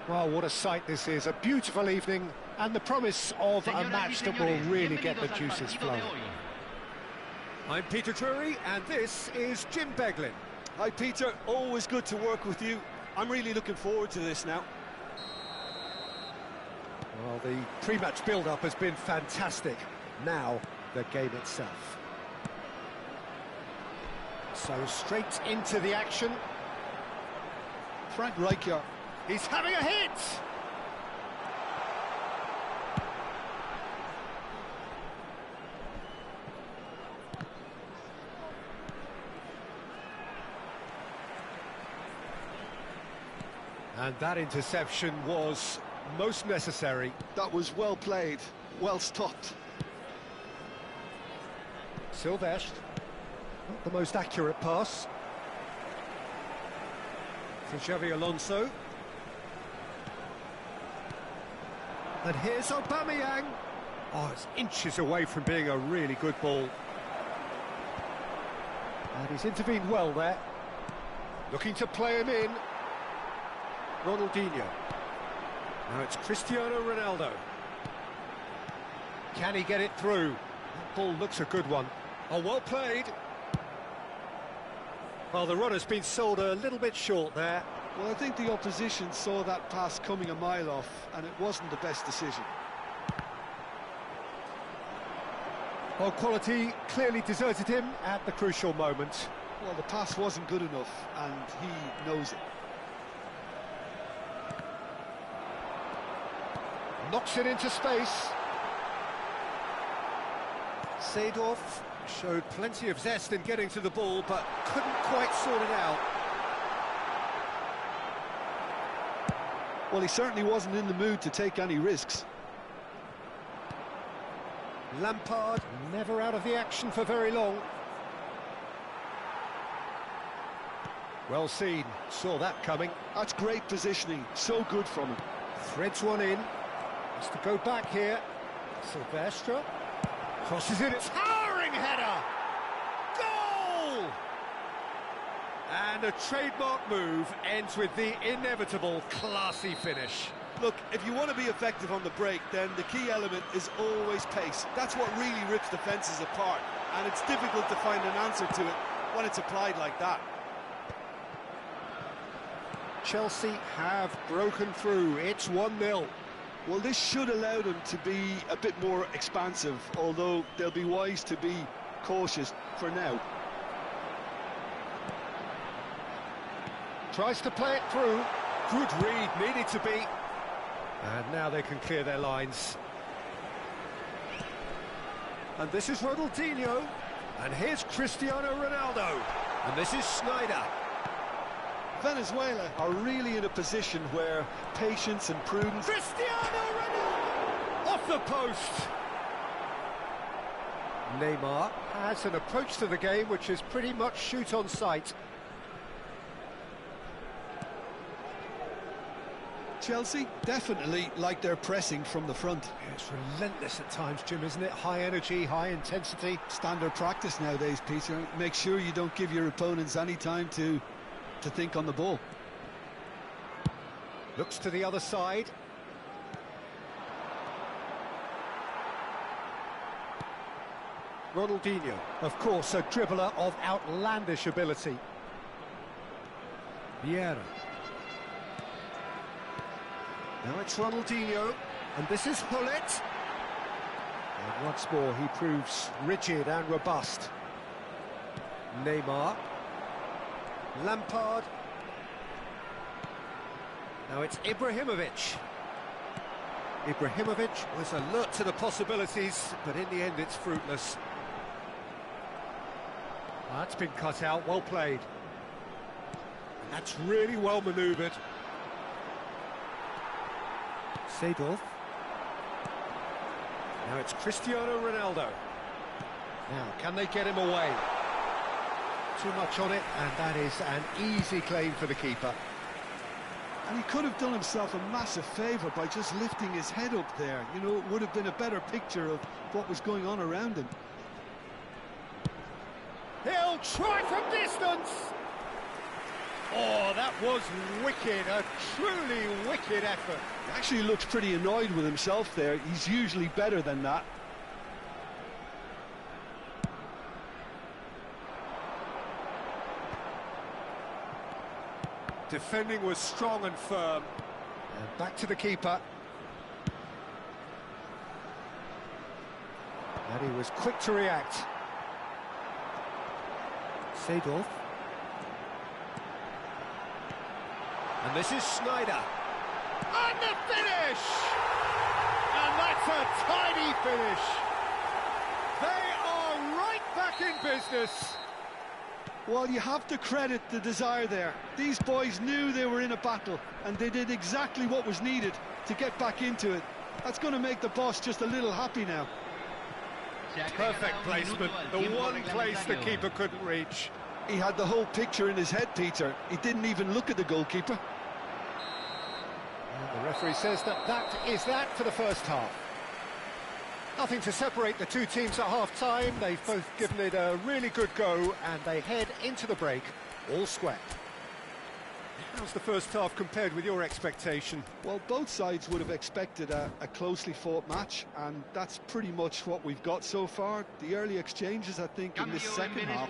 Well, what a sight this is. A beautiful evening and the promise of a match that will really get the juices flowing. I'm Peter Drury and this is Jim Beglin. Hi Peter, always good to work with you. I'm really looking forward to this now. Well, the pre-match build-up has been fantastic. Now, the game itself. So straight into the action. Frank Rijkaard. He's having a hit! And that interception was most necessary. That was well played, well stopped. Silvestre, not the most accurate pass. For Xavi Alonso. And here's Aubameyang. Oh, it's inches away from being a really good ball. And he's intervened well there. Looking to play him in. Ronaldinho. Now it's Cristiano Ronaldo. Can he get it through? That ball looks a good one. Oh, well played. Well, the runner's been sold a little bit short there. Well, I think the opposition saw that pass coming a mile off, and it wasn't the best decision. Well, quality clearly deserted him at the crucial moment. Well, the pass wasn't good enough, and he knows it. Knocks it into space. Seedorf showed plenty of zest in getting to the ball, but couldn't quite sort it out. Well, he certainly wasn't in the mood to take any risks. Lampard never out of the action for very long. Well seen, saw that coming. That's great positioning, so good from him. Threads one in, has to go back here. Silvestre crosses it, it's towering header! Goal! And And a trademark move ends with the inevitable classy finish. Look, if you want to be effective on the break, then the key element is always pace. That's what really rips defences apart, and it's difficult to find an answer to it when it's applied like that. Chelsea have broken through. It's 1-0. Well, this should allow them to be a bit more expansive, although they'll be wise to be cautious for now. Tries to play it through. Good read, needed to be. And now they can clear their lines. And this is Ronaldinho. And here's Cristiano Ronaldo. And this is Snyder. Venezuela are really in a position where patience and prudence... Cristiano Ronaldo! Off the post! Neymar has an approach to the game which is pretty much shoot on sight. Chelsea definitely like their pressing from the front. Yeah, it's relentless at times, Jim, isn't it? High energy, high intensity. Standard practice nowadays, Peter. Make sure you don't give your opponents any time to think on the ball. Looks to the other side. Ronaldinho, of course, a dribbler of outlandish ability. Vieira. Now it's Ronaldinho, and this is Hullet. And once more, he proves rigid and robust. Neymar. Lampard. Now it's Ibrahimovic. Ibrahimovic was alert to the possibilities, but in the end it's fruitless. That's been cut out, well played. And that's really well manoeuvred. Seedorf. Now it's Cristiano Ronaldo. Now, can they get him away? Too much on it, and that is an easy claim for the keeper. And he could have done himself a massive favour by just lifting his head up there. You know, it would have been a better picture of what was going on around him. He'll try from distance! Oh, that was wicked, a truly wicked effort. He actually looks pretty annoyed with himself there. He's usually better than that. Defending was strong and firm. And back to the keeper. And he was quick to react. Seedorf. And this is Snyder. And the finish! And that's a tidy finish. They are right back in business. Well, you have to credit the desire there. These boys knew they were in a battle, and they did exactly what was needed to get back into it. That's going to make the boss just a little happy now. Perfect placement, the one place the keeper couldn't reach. He had the whole picture in his head, Peter. He didn't even look at the goalkeeper. And the referee says that is that for the first half. Nothing to separate the two teams at half-time. They've both given it a really good go, and they head into the break all square. How's the first half compared with your expectation? Well, both sides would have expected a closely fought match, and that's pretty much what we've got so far. The early exchanges, I think, in this second half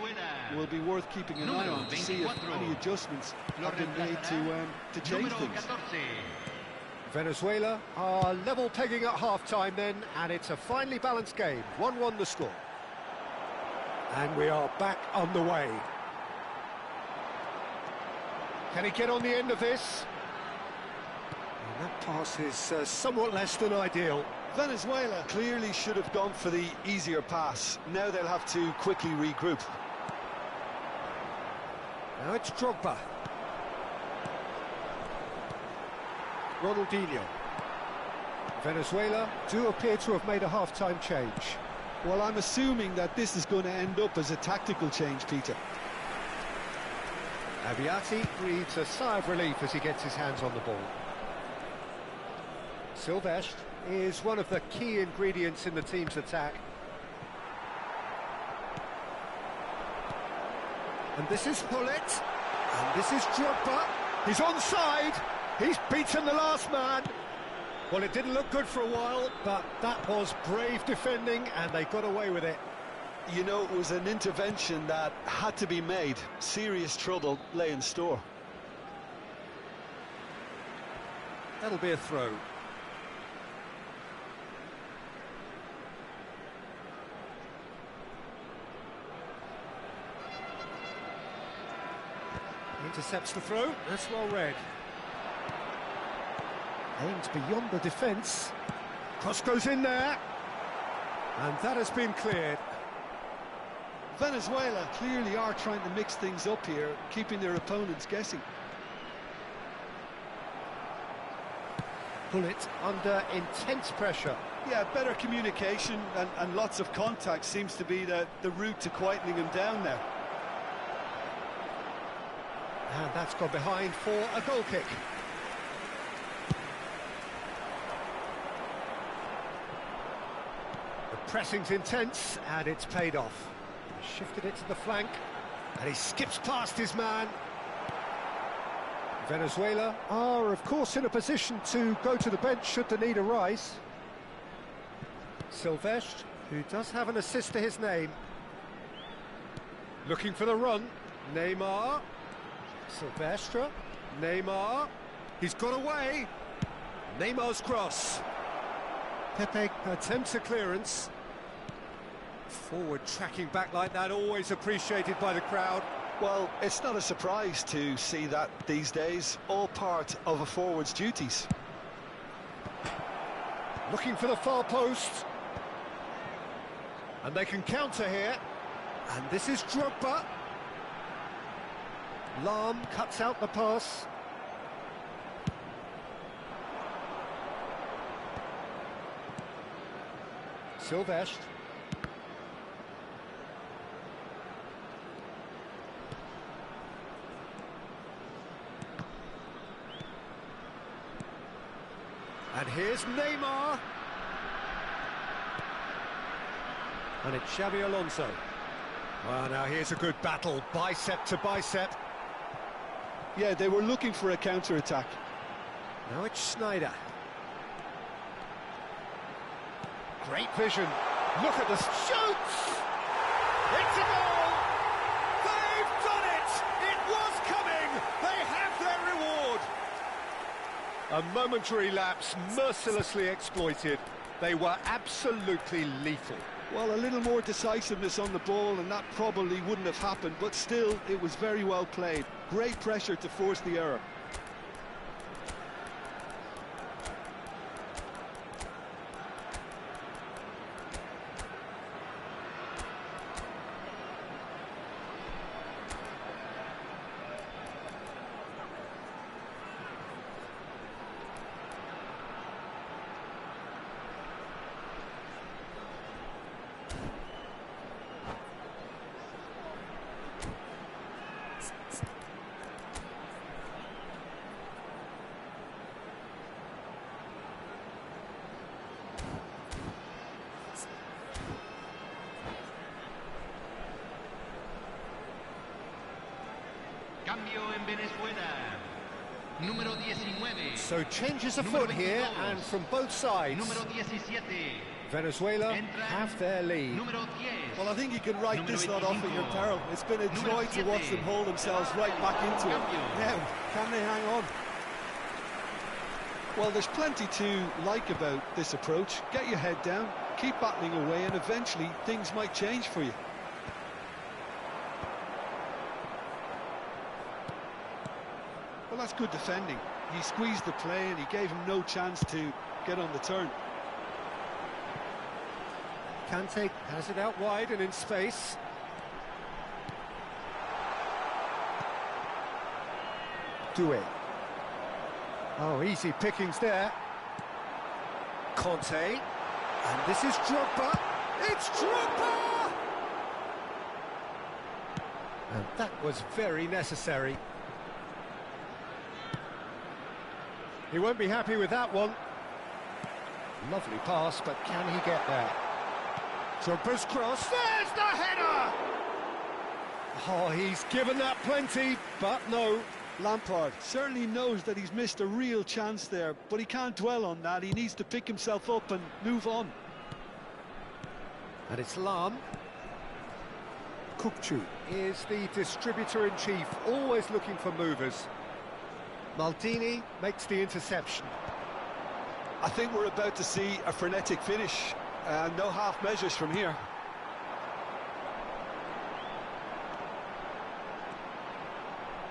will be worth keeping an eye on to see if any adjustments have been made to change things. Venezuela are level pegging at half-time then, and it's a finely balanced game. 1-1 the score. And we are back on the way. Can he get on the end of this? And that pass is somewhat less than ideal. Venezuela clearly should have gone for the easier pass. Now they'll have to quickly regroup. Now it's Drogba. Ronaldinho. Venezuela do appear to have made a half-time change. Well, I'm assuming that this is going to end up as a tactical change, Peter. Aviati breathes a sigh of relief as he gets his hands on the ball. Silvestre is one of the key ingredients in the team's attack. And this is Hullet. And this is Drogba. He's onside. He's beaten the last man. Well, it didn't look good for a while, but that was brave defending, and they got away with it. You know, it was an intervention that had to be made. Serious trouble lay in store. That'll be a throw. Intercepts the throw. That's well read. Aimed beyond the defence. Cross goes in there. And that has been cleared. Venezuela clearly are trying to mix things up here, keeping their opponents guessing. Pull it under intense pressure. Yeah, better communication and lots of contact seems to be the route to quietening them down now. And that's gone behind for a goal kick. The pressing's intense, and it's paid off. Shifted it to the flank, and he skips past his man. Venezuela are, of course, in a position to go to the bench should the need arise. Silvestre, who does have an assist to his name. Looking for the run. Neymar. Silvestre. Neymar. He's got away. Neymar's cross. Pepe attempts a clearance. Forward tracking back like that, always appreciated by the crowd. Well, it's not a surprise to see that these days, all part of a forward's duties. Looking for the far post. And they can counter here. And this is Drogba. Lam cuts out the pass. Silvestre. And here's Neymar. And it's Xabi Alonso. Well, now here's a good battle, bicep to bicep. Yeah, they were looking for a counter-attack. Now it's Schneider. Great vision. Look at the shoots! It's a goal! They've done it! It was coming! They have their reward! A momentary lapse, mercilessly exploited. They were absolutely lethal. Well, a little more decisiveness on the ball and that probably wouldn't have happened, but still, it was very well played. Great pressure to force the error. Cambio en Venezuela. Número 19. So changes afoot here, and from both sides. Número 17. Venezuela have their lead. Número 10. Well, I think you can write this lot off at your peril. It's been a joy to watch them hold themselves right back into it. Now, can they hang on? Well, there's plenty to like about this approach. Get your head down, keep battling away, and eventually things might change for you. Well, that's good defending. He squeezed the play and he gave him no chance to get on the turn. Kante has it out wide and in space. Doué. Oh, easy pickings there. Conte. And this is Drogba. It's Drogba! And that was very necessary. He won't be happy with that one. Lovely pass, but can he get there? Drogba's cross. There's the header! Oh, he's given that plenty, but no. Lampard certainly knows that he's missed a real chance there, but he can't dwell on that. He needs to pick himself up and move on. And it's Lam. Kukcu is the distributor-in-chief, always looking for movers. Maldini makes the interception. I think we're about to see a frenetic finish. No half measures from here.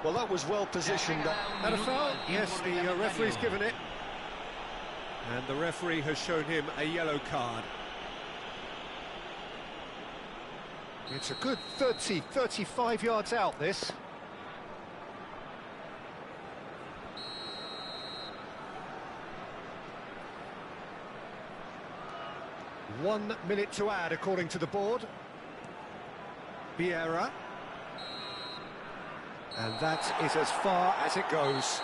Well, that was well positioned. And a foul? Yes, the referee's given it. And the referee has shown him a yellow card. It's a good 35 yards out, this. One minute to add, according to the board. Vieira. And that is as far as it goes.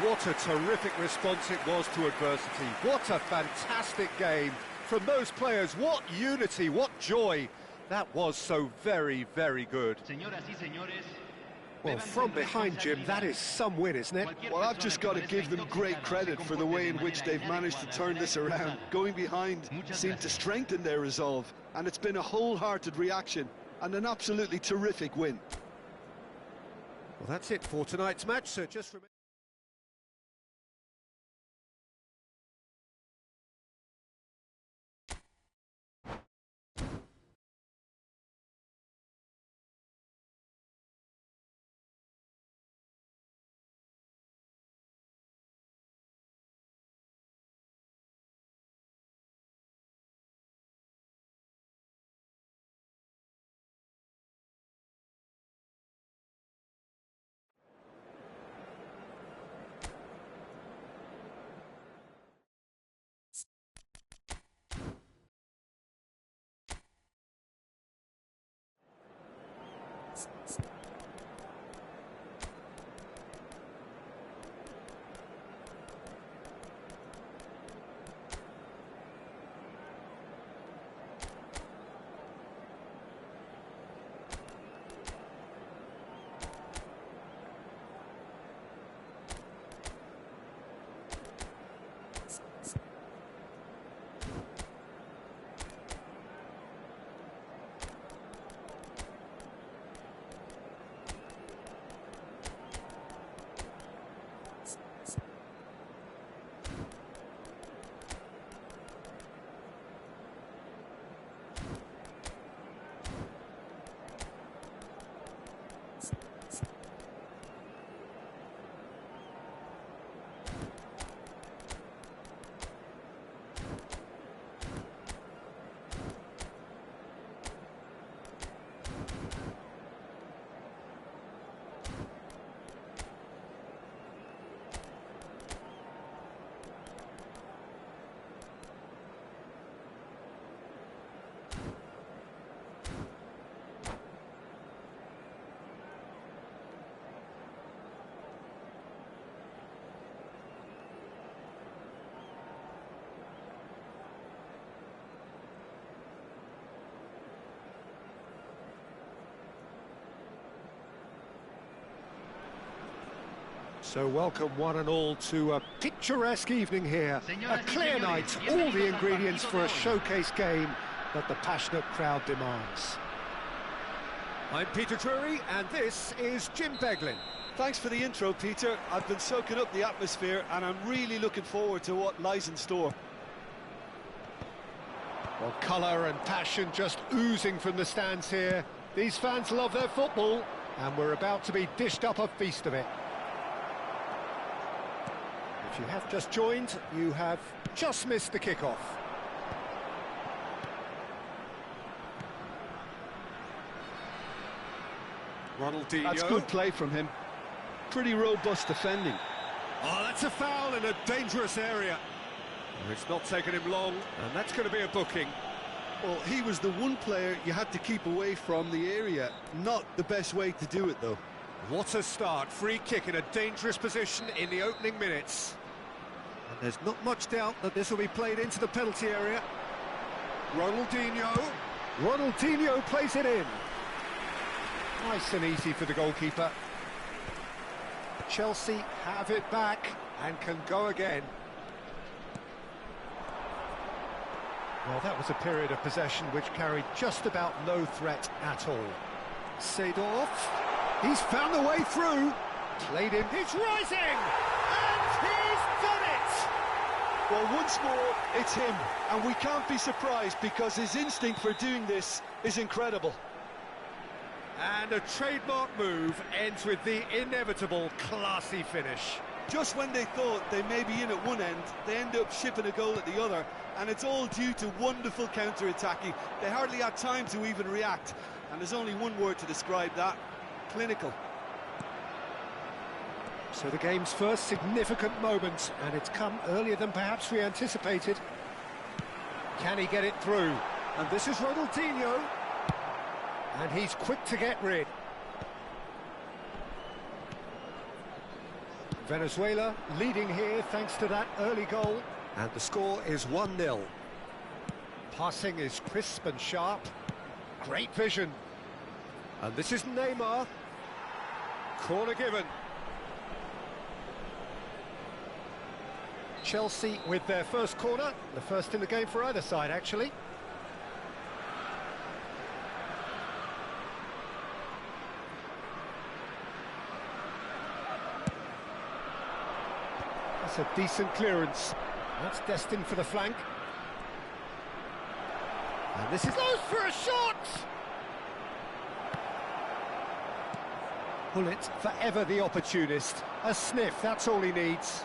What a terrific response it was to adversity. What a fantastic game from those players. What unity, what joy. That was so very, very good. Well, from behind, Jim, that is some win, isn't it? Well, I've just got to give them great credit for the way in which they've managed to turn this around. Going behind seemed to strengthen their resolve, and it's been a wholehearted reaction and an absolutely terrific win. Well, that's it for tonight's match, so just remember... So welcome one and all to a picturesque evening here. A clear night, all the ingredients for a showcase game that the passionate crowd demands. I'm Peter Drury, and this is Jim Beglin. Thanks for the intro, Peter. I've been soaking up the atmosphere, and I'm really looking forward to what lies in store. Well, colour and passion just oozing from the stands here. These fans love their football, and we're about to be dished up a feast of it. If you have just joined, you have just missed the kickoff. Ronaldinho. That's good play from him. Pretty robust defending. Oh, that's a foul in a dangerous area. It's not taken him long, and that's going to be a booking. Well, he was the one player you had to keep away from the area. Not the best way to do it, though. What a start. Free kick in a dangerous position in the opening minutes. And there's not much doubt that this will be played into the penalty area. Ronaldinho. Ronaldinho plays it in. Nice and easy for the goalkeeper. Chelsea have it back and can go again. Well, that was a period of possession which carried just about no threat at all. Seedorf, he's found the way through. Played him, he's rising! And he's done it! Well, once more, it's him. And we can't be surprised because his instinct for doing this is incredible. And a trademark move ends with the inevitable classy finish. Just when they thought they may be in at one end, they end up shipping a goal at the other, and it's all due to wonderful counter-attacking. They hardly had time to even react, and there's only one word to describe that: clinical. So the game's first significant moment, and it's come earlier than perhaps we anticipated. Can he get it through? And this is Ronaldinho. And he's quick to get rid. Venezuela leading here thanks to that early goal. And the score is 1-0. Passing is crisp and sharp. Great vision. And this is Neymar. Corner given. Chelsea with their first corner. The first in the game for either side, actually. That's a decent clearance. That's destined for the flank. And this is goes for a shot! Bullet, forever the opportunist. A sniff, that's all he needs.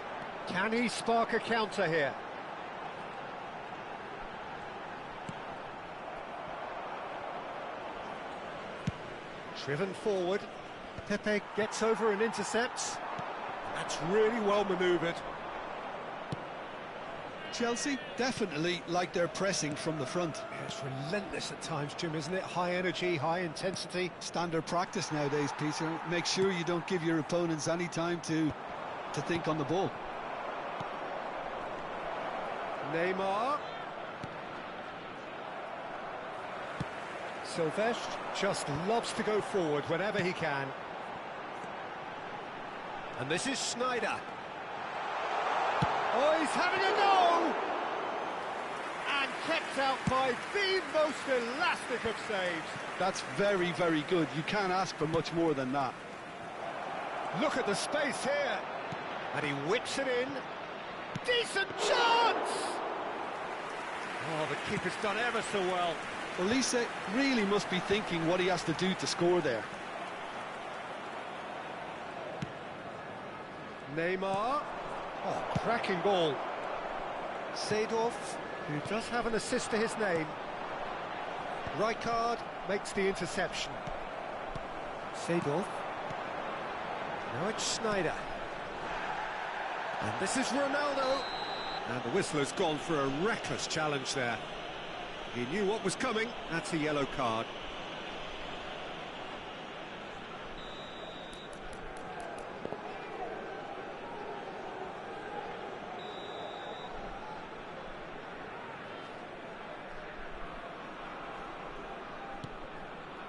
Can he spark a counter here? Driven forward. Pepe gets over and intercepts. That's really well manoeuvred. Chelsea definitely like their pressing from the front. Yeah, it's relentless at times, Jim, isn't it? High energy, high intensity. Standard practice nowadays, Peter. Make sure you don't give your opponents any time to think on the ball. Neymar. Silvestre just loves to go forward whenever he can. And this is Sneijder. Oh, he's having a go! And kept out by the most elastic of saves. That's very, very good. You can't ask for much more than that. Look at the space here. And he whips it in. Decent chance! Oh, the keeper's done ever so well. Well, Lisa really must be thinking what he has to do to score there. Neymar. Oh, cracking ball. Seedorf, who does have an assist to his name. Rijkaard makes the interception. Seedorf. Now it's Sneijder. And this is Ronaldo. And the whistler's gone for a reckless challenge there. He knew what was coming. That's a yellow card.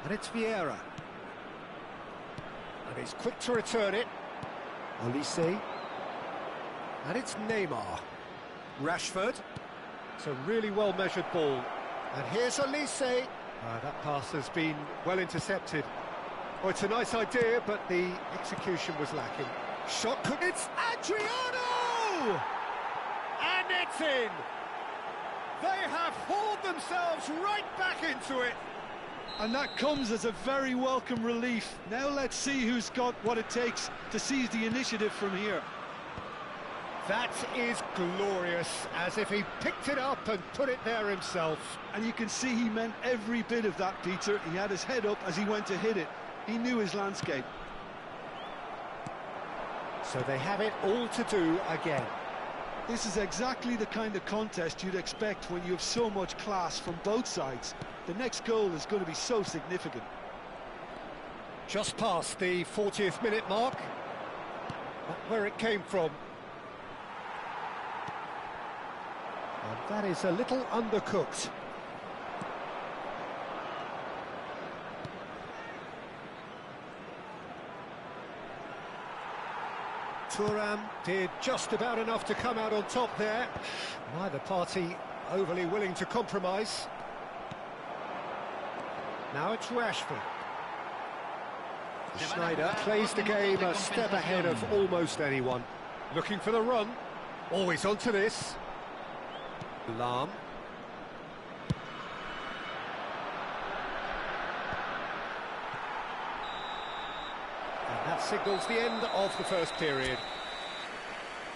And it's Vieira. And he's quick to return it. Olise. And it's Neymar. Rashford. It's a really well-measured ball. And here's Olise. That pass has been well intercepted. Oh, it's a nice idea, but the execution was lacking. Shot, it's Adriano! And it's in! They have hauled themselves right back into it. And that comes as a very welcome relief. Now let's see who's got what it takes to seize the initiative from here. That is glorious, as if he picked it up and put it there himself. And you can see he meant every bit of that, Peter. He had his head up as he went to hit it. He knew his landscape. So they have it all to do again. This is exactly the kind of contest you'd expect when you have so much class from both sides. The next goal is going to be so significant. Just past the 40th minute mark. Not where it came from. And that is a little undercooked. Thuram did just about enough to come out on top there. Neither party overly willing to compromise. Now it's Rashford. Schneider plays the game a step ahead of almost anyone. Looking for the run. Always onto this. Lahm. And that signals the end of the first period.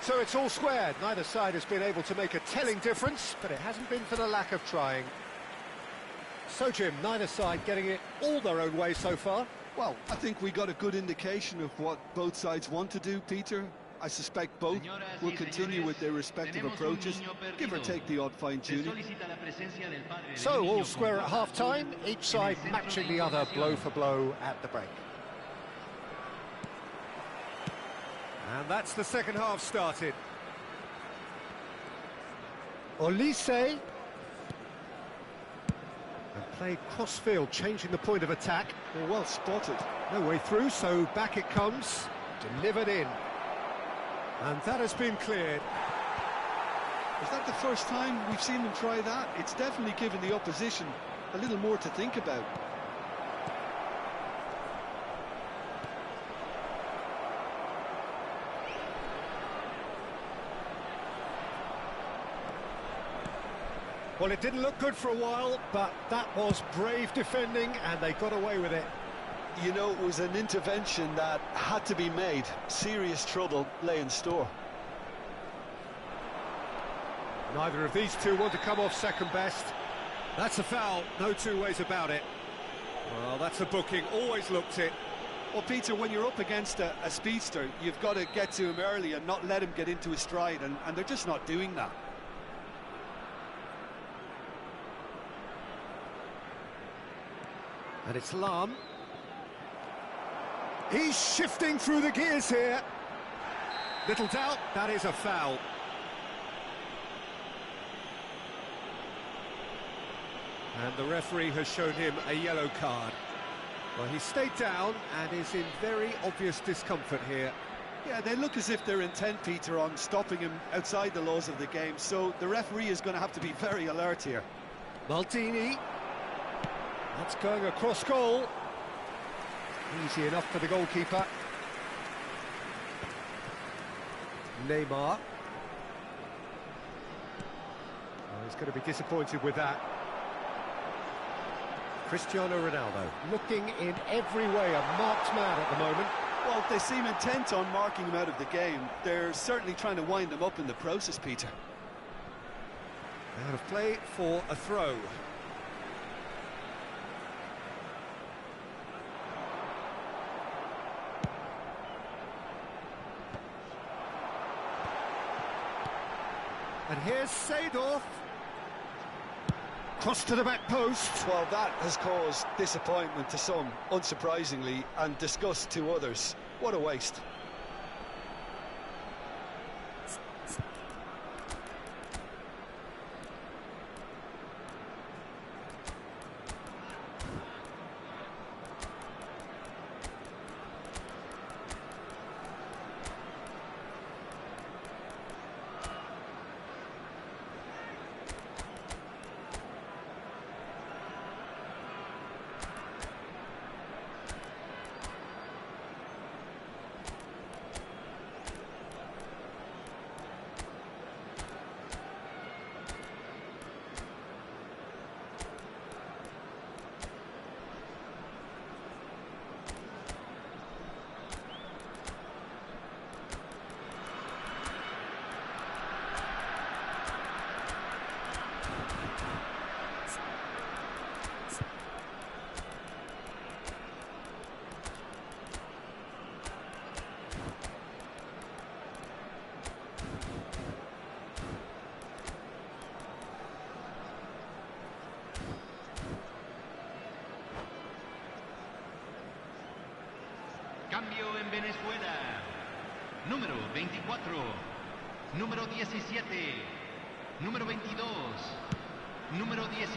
So it's all squared. Neither side has been able to make a telling difference, but it hasn't been for the lack of trying. So, Jim, neither side getting it all their own way so far. Well, I think we got a good indication of what both sides want to do, Peter. I suspect both will continue with their respective approaches, give or take the odd fine-tuning. So, all square at half-time, each side matching the other blow for blow at the break. And that's the second half started. Olise. And played cross-field, changing the point of attack. Well spotted. No way through, so back it comes. Delivered in. And that has been cleared. Is that the first time we've seen them try that? It's definitely given the opposition a little more to think about. Well, it didn't look good for a while, but that was brave defending, and they got away with it. You know, it was an intervention that had to be made. Serious trouble lay in store. Neither of these two want to come off second best. That's a foul, no two ways about it. Well, that's a booking, always looked it. Well, Peter, when you're up against a speedster, you've got to get to him early and not let him get into his stride, and they're just not doing that. And it's Lahm. He's shifting through the gears here. Little doubt, that is a foul. And the referee has shown him a yellow card. Well, he stayed down and is in very obvious discomfort here. Yeah, they look as if they're intent, Peter, on stopping him outside the laws of the game, so the referee is going to have to be very alert here. Maldini. That's going across goal. Easy enough for the goalkeeper. Neymar. Oh, he's going to be disappointed with that. Cristiano Ronaldo looking in every way a marked man at the moment. Well, they seem intent on marking him out of the game. They're certainly trying to wind him up in the process, Peter. Out of play for a throw. And here's Seedorf. Cross to the back post. Well, that has caused disappointment to some, unsurprisingly, and disgust to others. What a waste. Cambio en Venezuela. Número 24. Número 17. Número 22. Número 19.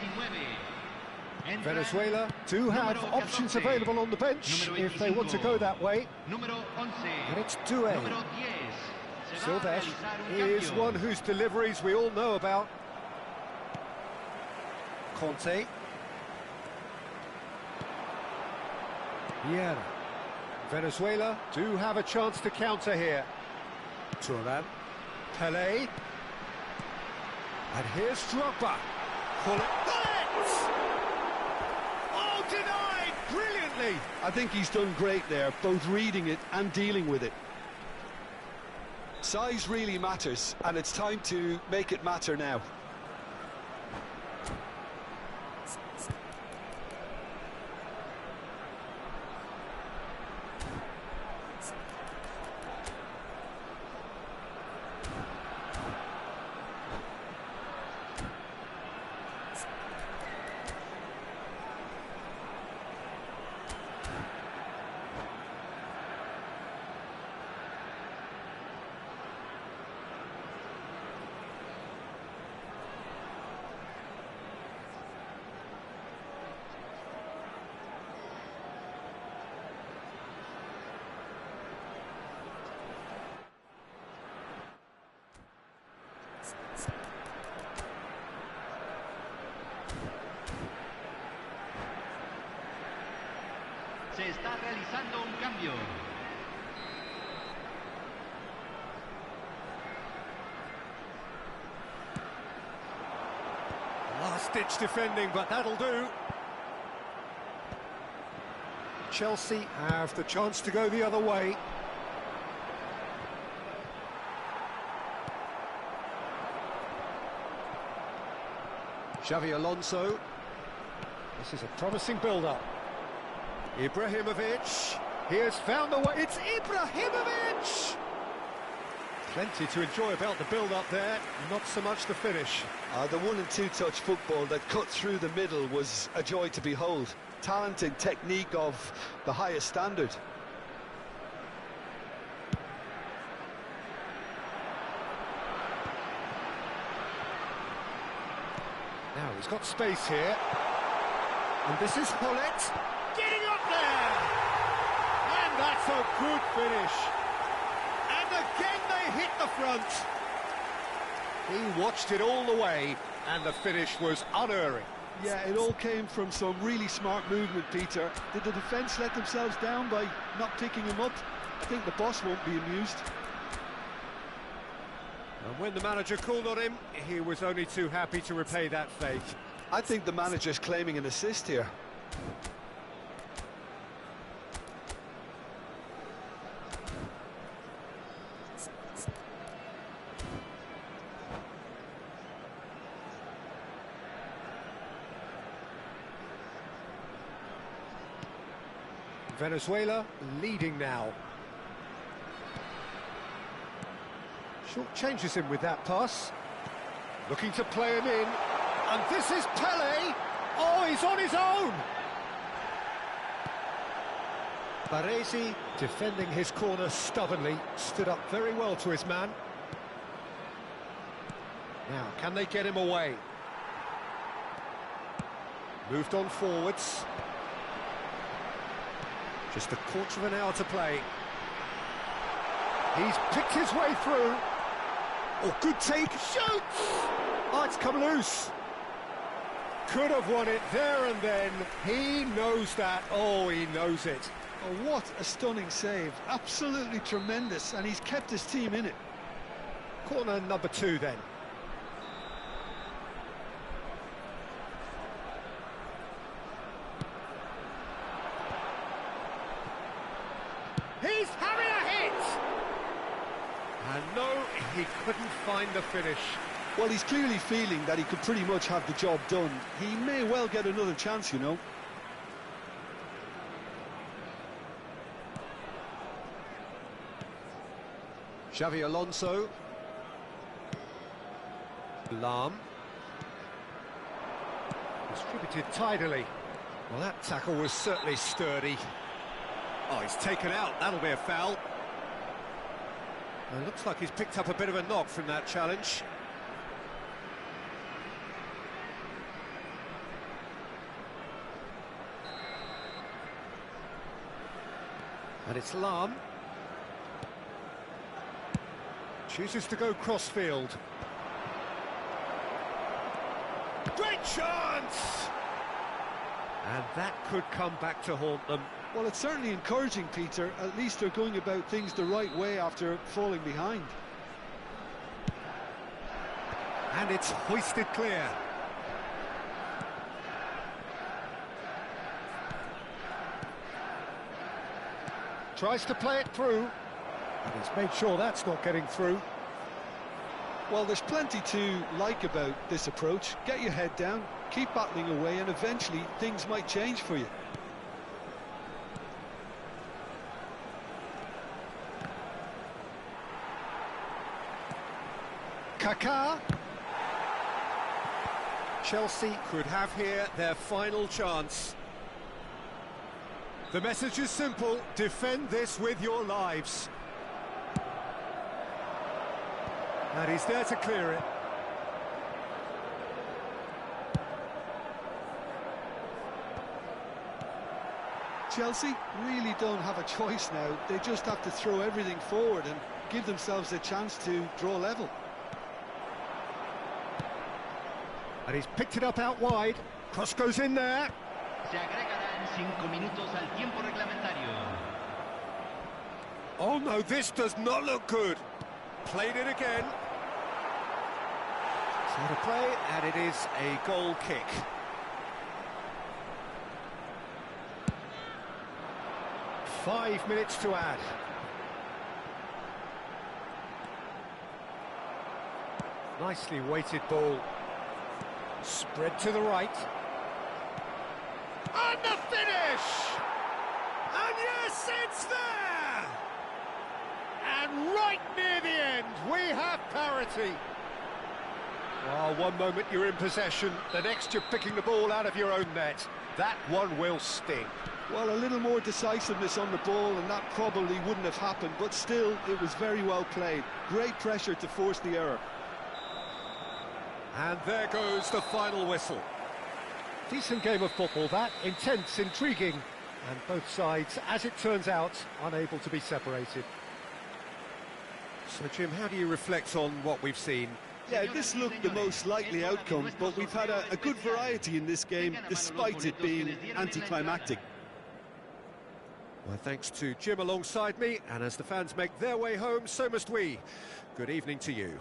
Venezuela do have options available on the bench if they want to go that way. And it's Duelo. Silves is one whose deliveries we all know about. Conte. Vieira. Venezuela do have a chance to counter here. Turan. Pelé. And here's Drogba. Pull it. Oh, denied brilliantly. I think he's done great there, both reading it and dealing with it. Size really matters, and it's time to make it matter now. Se está realizando un cambio. Last-ditch defending, but that'll do. Chelsea have the chance to go the other way. Xavi Alonso. This is a promising build-up. Ibrahimovic, he has found the way, it's Ibrahimovic! Plenty to enjoy about the build-up there, not so much the finish. The one and two touch football that cut through the middle was a joy to behold. Talent and technique of the highest standard. Now he's got space here, and this is Hullet. Getting up there! And that's a good finish. And again they hit the front. He watched it all the way, and the finish was unerring. Yeah, it all came from some really smart movement, Peter. Did the defence let themselves down by not picking him up? I think the boss won't be amused. And when the manager called on him, he was only too happy to repay that fate. I think the manager's claiming an assist here. Venezuela leading now. Short changes him with that pass. Looking to play him in. And this is Pelé. Oh, he's on his own. Baresi, defending his corner stubbornly, stood up very well to his man. Now, can they get him away? Moved on forwards. Just a quarter of an hour to play. He's picked his way through. Oh, good take. Shoots! Oh, it's come loose. Could have won it there and then. He knows that. Oh, he knows it. Oh, what a stunning save. Absolutely tremendous. And he's kept his team in it. Corner number 2 then. He's having a hit! And no, he couldn't find the finish. Well, he's clearly feeling that he could pretty much have the job done. He may well get another chance, you know. Xavi Alonso. Lam. Distributed tidily. Well, that tackle was certainly sturdy. Oh, he's taken out. That'll be a foul. It looks like he's picked up a bit of a knock from that challenge. And it's Lam. Chooses to go crossfield. Great chance! And that could come back to haunt them. Well, it's certainly encouraging, Peter. At least they're going about things the right way after falling behind. And it's hoisted clear. Tries to play it through. And he's made sure that's not getting through. Well, there's plenty to like about this approach. Get your head down, keep battling away, and eventually things might change for you. Kaká. Chelsea could have here their final chance. The message is simple: defend this with your lives. And he's there to clear it. Chelsea really don't have a choice now. They just have to throw everything forward and give themselves a chance to draw level. And he's picked it up out wide. Cross goes in there. Se agregarán 5 minutos al tiempo reglamentario. Oh no, this does not look good. Played it again. So to play, and it is a goal kick. Five minutes to add. Nicely weighted ball. Spread to the right. And the finish! And yes, it's there! And right near the end, we have parity. Well, one moment you're in possession, the next you're picking the ball out of your own net. That one will sting. Well, a little more decisiveness on the ball and that probably wouldn't have happened, but still, it was very well played. Great pressure to force the error. And there goes the final whistle. Decent game of football, that. Intense, intriguing, and both sides, as it turns out, unable to be separated. So, Jim, how do you reflect on what we've seen? Yeah, this looked the most likely outcome, but we've had a good variety in this game, despite it being anticlimactic. Well, thanks to Jim alongside me, and as the fans make their way home, so must we. Good evening to you.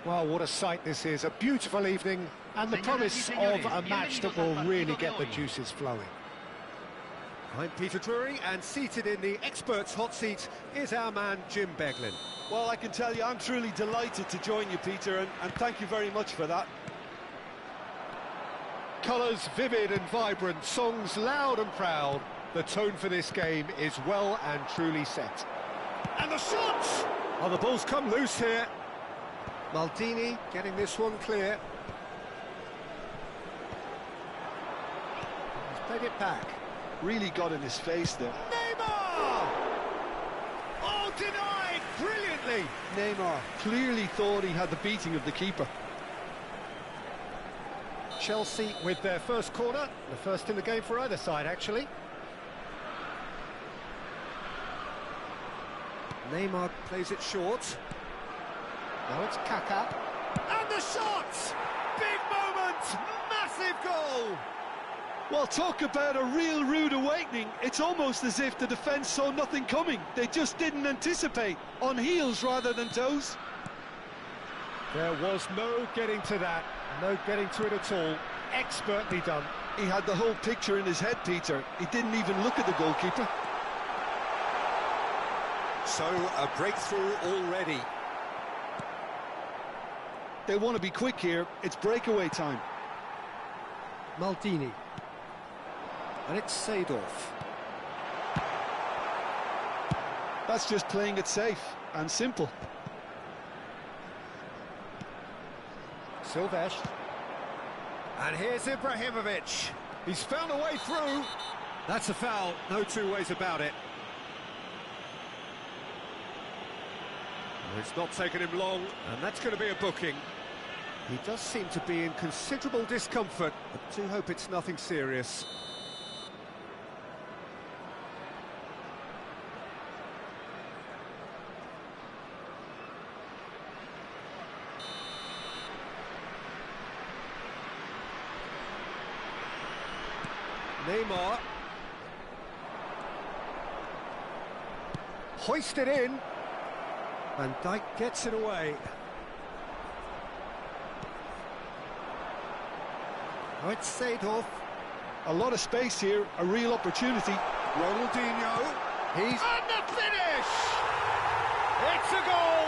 Well, what a sight this is. A beautiful evening and the promise of a match that will really get the juices flowing. I'm Peter Drury, and seated in the experts' hot seat is our man Jim Beglin. Well, I can tell you I'm truly delighted to join you, Peter, and thank you very much for that. Colours vivid and vibrant, songs loud and proud. The tone for this game is well and truly set. And the shots! Oh, the ball's come loose here. Maldini getting this one clear. He's played it back. Really got in his face there. Neymar! Oh, denied brilliantly. Neymar clearly thought he had the beating of the keeper. Chelsea with their first corner, the first in the game for either side, actually. Neymar plays it short. Now it's Kaká. And the shot! Big moment! Massive goal! Well, talk about a real rude awakening. It's almost as if the defence saw nothing coming. They just didn't anticipate. On heels rather than toes. There was no getting to that. No getting to it at all. Expertly done. He had the whole picture in his head, Peter. He didn't even look at the goalkeeper. So, a breakthrough already. They want to be quick here. It's breakaway time. Maldini. And it's Seedorf. That's just playing it safe and simple. Silvestre. And here's Ibrahimovic. He's found a way through. That's a foul, no two ways about it. Well, it's not taken him long, and that's going to be a booking. He does seem to be in considerable discomfort, but do hope it's nothing serious. Neymar. Hoisted in. Van Dijk gets it away. Oh, it's Seedorf. A lot of space here, a real opportunity. Ronaldinho. He's... And the finish! It's a goal!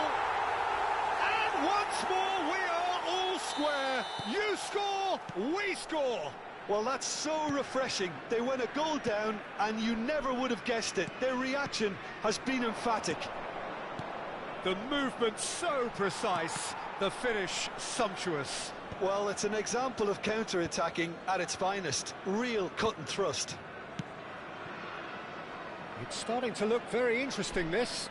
And once more we are all square. You score, we score. Well, that's so refreshing. They went a goal down, and you never would have guessed it. Their reaction has been emphatic. The movement so precise, the finish sumptuous. Well, it's an example of counter-attacking at its finest. Real cut and thrust. It's starting to look very interesting, this.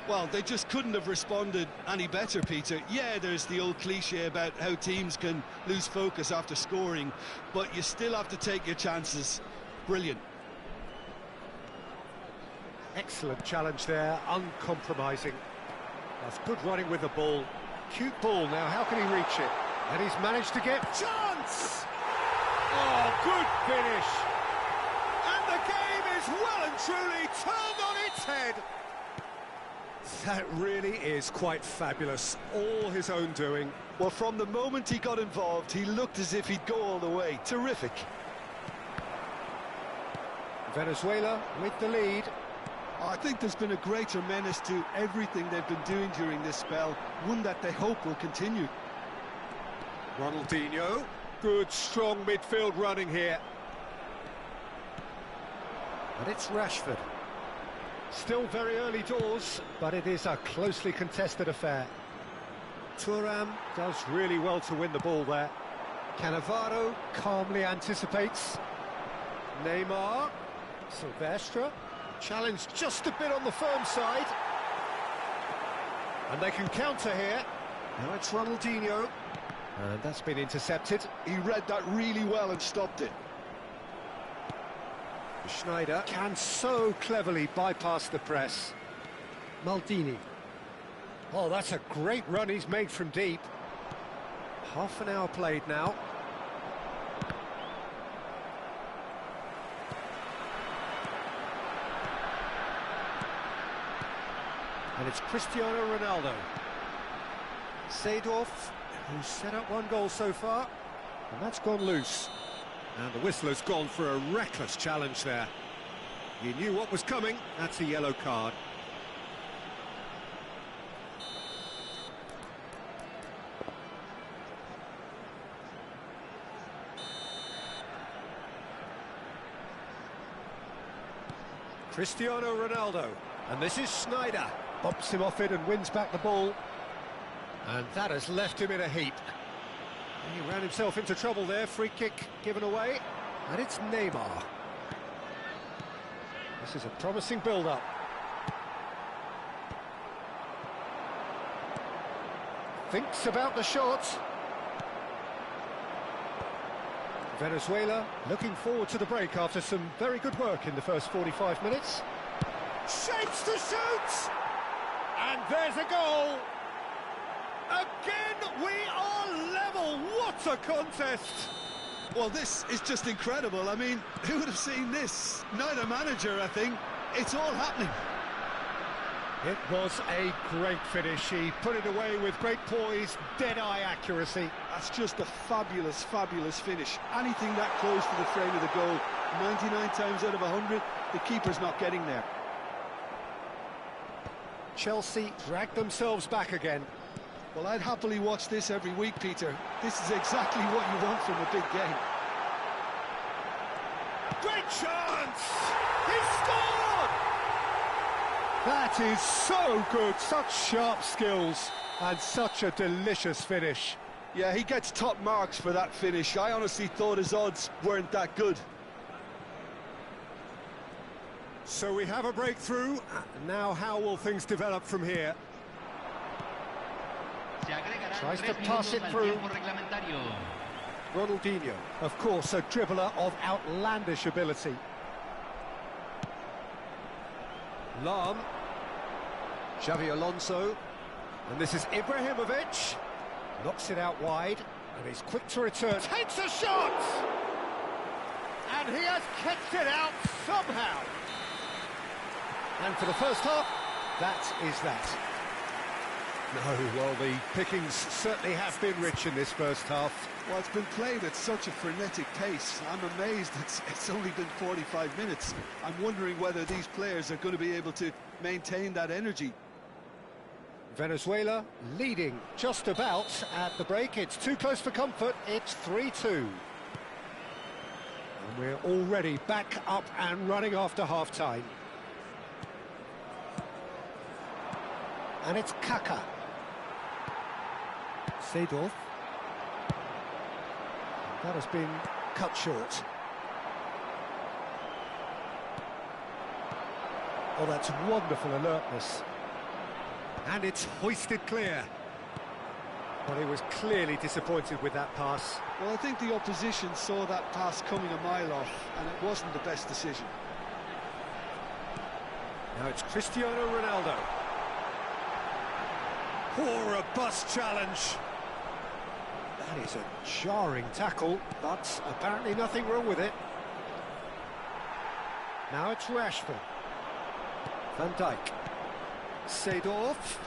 Well, they just couldn't have responded any better, Peter. Yeah, there's the old cliche about how teams can lose focus after scoring, but you still have to take your chances. Brilliant. Excellent challenge there, uncompromising. That's good running with the ball. Cute ball now, how can he reach it? And he's managed to get... Chance! Oh, good finish! And the game is well and truly turned on its head. That really is quite fabulous, all his own doing. Well, from the moment he got involved, he looked as if he'd go all the way. Terrific. Venezuela with the lead. I think there's been a greater menace to everything they've been doing during this spell, one that they hope will continue. Ronaldinho, good strong midfield running here. And it's Rashford. Still very early doors, but it is a closely contested affair. Thuram does really well to win the ball there. Cannavaro calmly anticipates. Neymar, Silvestre, challenged just a bit on the firm side. And they can counter here. Now it's Ronaldinho. And that's been intercepted. He read that really well and stopped it. Schneider can so cleverly bypass the press. Maldini. Oh, that's a great run he's made from deep. Half an hour played now. And it's Cristiano Ronaldo. Seedorf, who's set up one goal so far, and that's gone loose. And the whistler's gone for a reckless challenge there. He knew what was coming, that's a yellow card. Cristiano Ronaldo, and this is Schneider. Bumps him off it and wins back the ball. And that has left him in a heap. He ran himself into trouble there, free kick given away. And it's Neymar. This is a promising build-up. Thinks about the shot. Venezuela looking forward to the break after some very good work in the first 45 minutes. Shapes to shoot! And there's a goal! Again, we are level! What a contest! Well, this is just incredible. I mean, who would have seen this? Neither manager, I think. It's all happening. It was a great finish. He put it away with great poise, dead-eye accuracy. That's just a fabulous, fabulous finish. Anything that close to the frame of the goal, 99 times out of 100, the keeper's not getting there. Chelsea dragged themselves back again. Well, I'd happily watch this every week, Peter. This is exactly what you want from a big game. Great chance! He scored! That is so good, such sharp skills, and such a delicious finish. Yeah, he gets top marks for that finish. I honestly thought his odds weren't that good. So we have a breakthrough. Now how will things develop from here? Tries to pass it through. Ronaldinho, of course, a dribbler of outlandish ability. Lam. Xavi Alonso. And this is Ibrahimovic. Knocks it out wide. And he's quick to return. Takes a shot! And he has kicked it out somehow. And for the first half, that is that. No, well, the pickings certainly have been rich in this first half. Well, it's been played at such a frenetic pace. I'm amazed it's only been 45 minutes. I'm wondering whether these players are going to be able to maintain that energy. Venezuela leading just about at the break. It's too close for comfort. It's 3-2. And we're already back up and running after half-time. And it's Kaka. Seedorf. That has been cut short. Oh, that's wonderful alertness. And it's hoisted clear. Well, he was clearly disappointed with that pass. Well, I think the opposition saw that pass coming a mile off, and it wasn't the best decision. Now it's Cristiano Ronaldo. Oh, a robust challenge. That is a jarring tackle, but apparently nothing wrong with it. Now it's Rashford. Van Dijk. Seedorf.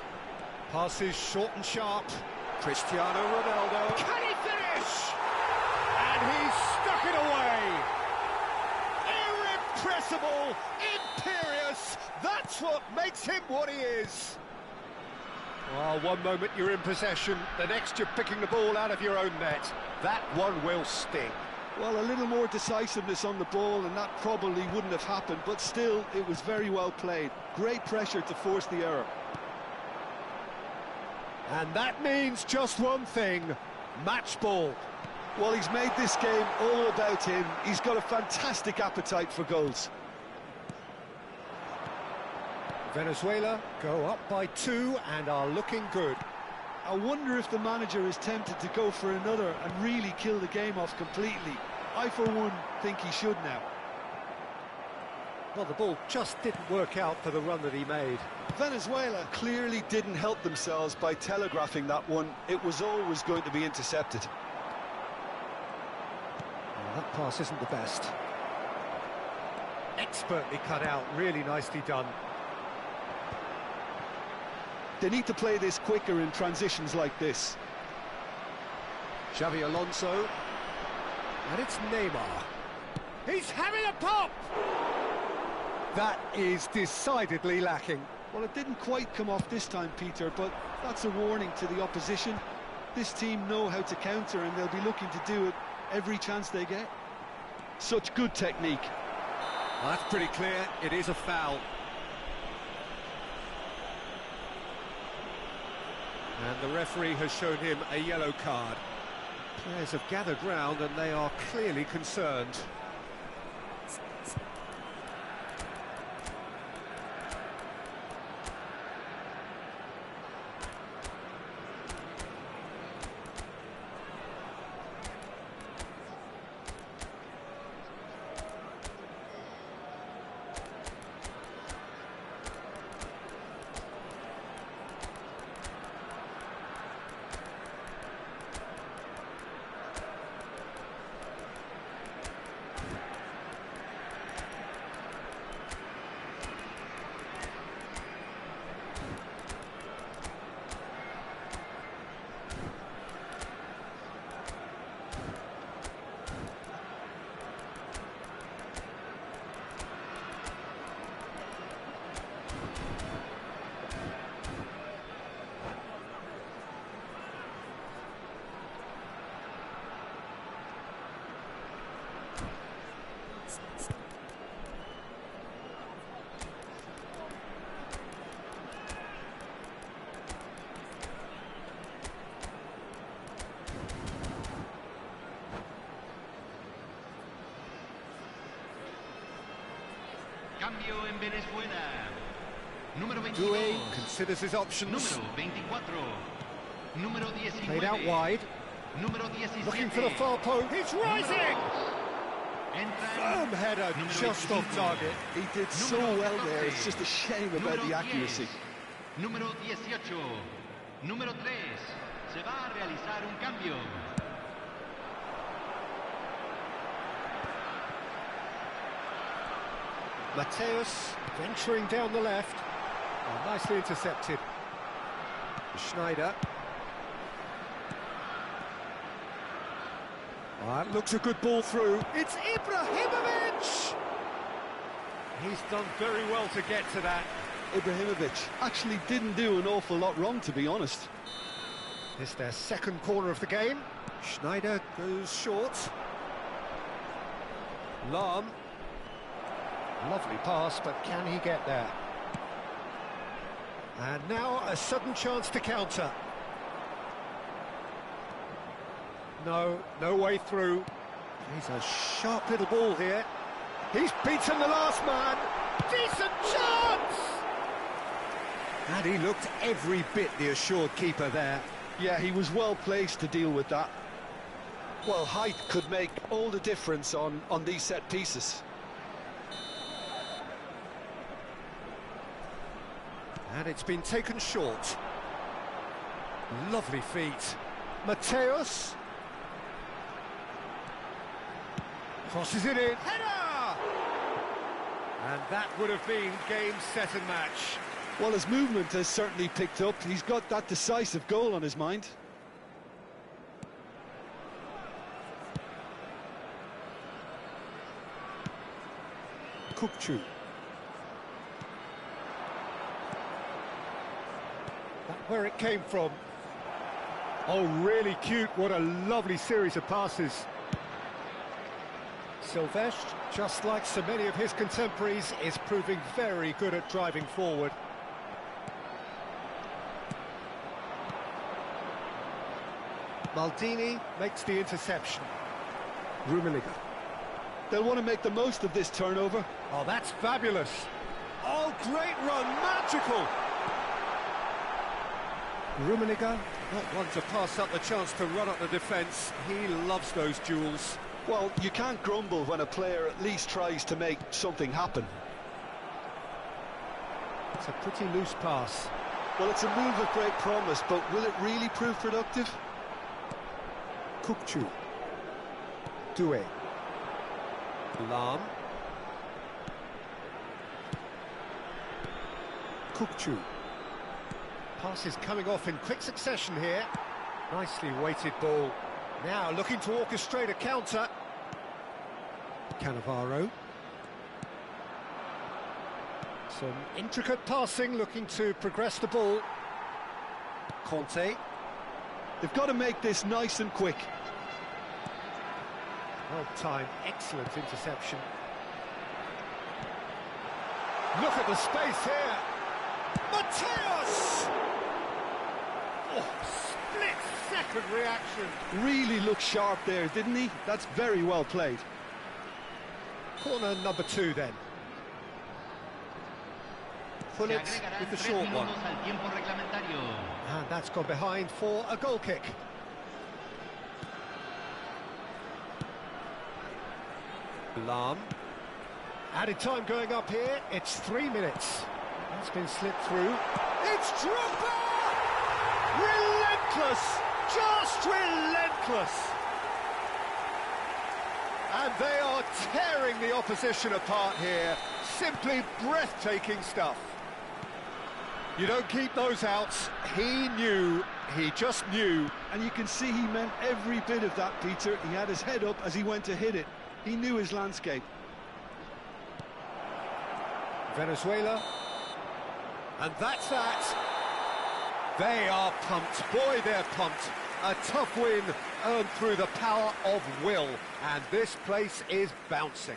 Passes short and sharp. Cristiano Ronaldo. Can he finish? And he's stuck it away. Irrepressible, imperious. That's what makes him what he is. Well, one moment you're in possession, the next you're picking the ball out of your own net. That one will sting. Well, a little more decisiveness on the ball and that probably wouldn't have happened, but still, it was very well played. Great pressure to force the error. And that means just one thing, match ball. Well, he's made this game all about him. He's got a fantastic appetite for goals. Venezuela go up by 2 and are looking good. I wonder if the manager is tempted to go for another and really kill the game off completely. I, for one, think he should now. Well, the ball just didn't work out for the run that he made. Venezuela clearly didn't help themselves by telegraphing that one. It was always going to be intercepted. Well, that pass isn't the best. Expertly cut out, really nicely done. They need to play this quicker in transitions like this. Xavi Alonso. And it's Neymar. He's having a pop! That is decidedly lacking. Well, it didn't quite come off this time, Peter, but that's a warning to the opposition. This team know how to counter, and they'll be looking to do it every chance they get. Such good technique. Well, that's pretty clear. It is a foul. And the referee has shown him a yellow card. Players have gathered round and they are clearly concerned. Cambio en Venezuela. Número 22. Duelo considers his options. Número 24. Número 19. Played out wide. Número 17. Looking for the far post. He's rising! Firm header just off target. He did so well there. It's just a shame about the accuracy. Número 18. Número 3. Se va a realizar un cambio. Mateus venturing down the left. Oh, nicely intercepted. Schneider. Oh, that looks a good ball through. It's Ibrahimovic! He's done very well to get to that. Ibrahimovic actually didn't do an awful lot wrong, to be honest. It's their second corner of the game. Schneider goes short. Lahm. Lovely pass, but can he get there? And now a sudden chance to counter. No way through. He's a sharp little ball here. He's beaten the last man. Decent chance! And he looked every bit the assured keeper there. Yeah, he was well placed to deal with that. Well, height could make all the difference on these set pieces. And it's been taken short. Lovely feet. Mateus. Crosses it in. Header! And that would have been game, set and match. Well, his movement has certainly picked up. He's got that decisive goal on his mind. Kukçu. Where it came from. Oh, really cute. What a lovely series of passes. Silvestre, just like so many of his contemporaries, is proving very good at driving forward. Maldini makes the interception. Rummenigge. They'll want to make the most of this turnover. Oh, that's fabulous. Oh, great run, magical. Rummenigge, not one to pass up the chance to run up the defence. He loves those duels. Well, you can't grumble when a player at least tries to make something happen. It's a pretty loose pass. Well, it's a move of great promise, but will it really prove productive? Kukçu. Doué. Lahm. Kukçu. Passes coming off in quick succession here. Nicely weighted ball. Now looking to orchestrate a counter. Cannavaro. Some intricate passing, looking to progress the ball. Conte. They've got to make this nice and quick. Well timed, excellent interception. Look at the space here. Mateus! Oh, split-second reaction. Really looked sharp there, didn't he? That's very well played. Corner number 2 then. Pullets with the short one. And that's gone behind for a goal kick. Lam. Added time going up here. It's 3 minutes. That's been slipped through. It's Drogba! Relentless! Just relentless! And they are tearing the opposition apart here. Simply breathtaking stuff. You don't keep those outs. He knew, he just knew. And you can see he meant every bit of that, Peter. He had his head up as he went to hit it. He knew his landscape. Venezuela. And that's that. They are pumped. Boy, they're pumped. A tough win earned through the power of will. And this place is bouncing.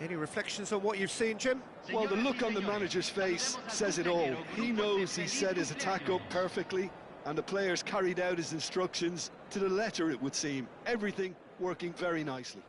Any reflections on what you've seen, Jim? Well, the look on the manager's face says it all. He knows he set his attack up perfectly, and the players carried out his instructions to the letter, it would seem. Everything working very nicely.